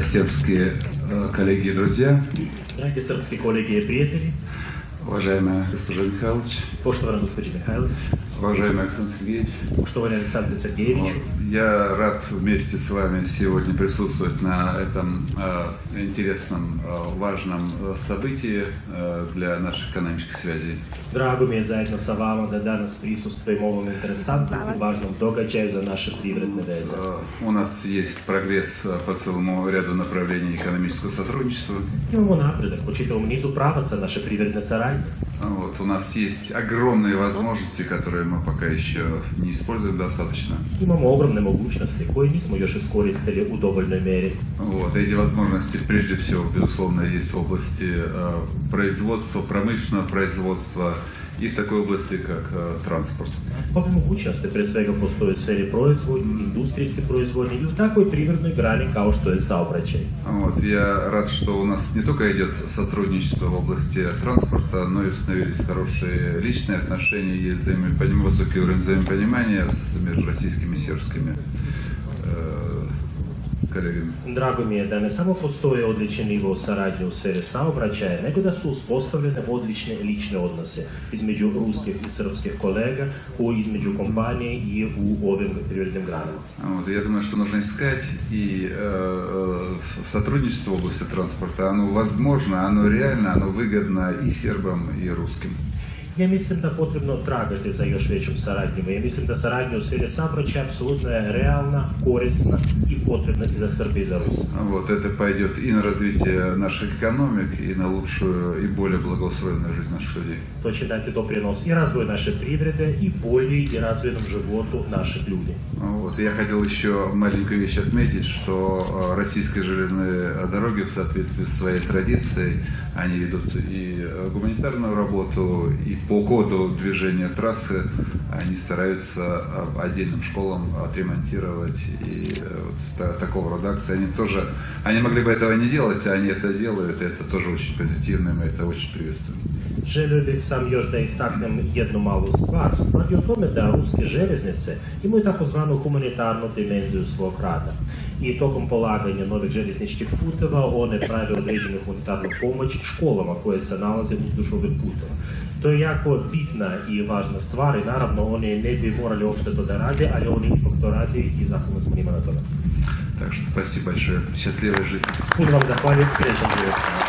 сербские коллеги и друзья, Dragi srpski kolege i prijatelji, уважаемая госпожа Михайлович, poštovana gospođa Mihajlović, уважаемый Александр Сергеевич. poštovani Aleksandre Sergejeviću. Я рад вместе с вами сегодня присутствовать на этом интересном, важном событии для наших экономических связей. Drago mi je zajedno sa vama da danas prisustvujemo ovom interesantnom i važnom događaju za naše privredne veze. У нас есть прогресс по целому ряду направлений экономического сотрудничества. Imamo napredak po čitavom nizu pravaca naše privredne saradnje. У нас есть огромные возможности, которые мы пока еще не используем достаточно. Imamo ogromne mogućnosti koje nismo još iskoristili u dovoljnoj meri. Эти возможности, прежде всего, безусловно, есть в области производства, промышленного производства и в такой области, как транспорт. Ove mogućnosti pre svega postoje u sferi proizvodnje, industrijske proizvodnje i u takvoj privrednoj grani kao što je saobraćaj. Я рад, что у нас не только идет сотрудничество в области транспорта, но и установились хорошие личные отношения, есть высокий уровень взаимопонимания между российскими и сербскими коллегами. Drago mi je da ne samo postoje odličan nivo saradnje u sferi saobraćaja, nego da su uspostavljene odlične lične odnose između ruskih i srpskih kolega, između kompanije i u ovim privrednim granama. Я думаю, что нужно искать и сотрудничество в области транспорта, оно возможно, оно реально, оно выгодно и сербам, и русским. Ja mislim da potrebno tragati za još većom saradnjom. Ja mislim da saradnja u sferi saobraćaja apsolutno je realna, korisna i potrebna i za Srbe i za Ruse. Это пойдет и на развитие наших экономик, и на лучшую, и более благоустроенную жизнь наших людей. To će dati doprinos i razvoju naše privrede, i bolji i razvijenom životu naših ljudi. Я хотел еще маленькую вещь отметить, что российские железные дороги в соответствии с своей традицией, они ведут и гуманитарную работу, и по ходу движения трассы они стараются отдельным школам отремонтировать, и такого рода акции. Они могли бы этого не делать, а они это делают, и это тоже очень позитивно, и мы это очень приветствуем. Želio bih sam još da istaknem jednu malu stvar. Stvar je o tome da ruske željeznice imaju takozvanu humanitarnu dimenziju svog rada. I tokom polaganja novih željezničkih puteva one prave određenu humanitarnu pomoć školama koje se nalaze uzduž ovih puteva. To je jako bitna i važna stvar i naravno oni ne bi morali uopšte to da rade, ali oni ipak to rade i zahvalno smo njima na tome. Так что спасибо большое. Счастливой жизни. Puno vam zahvaljujem, srećan život.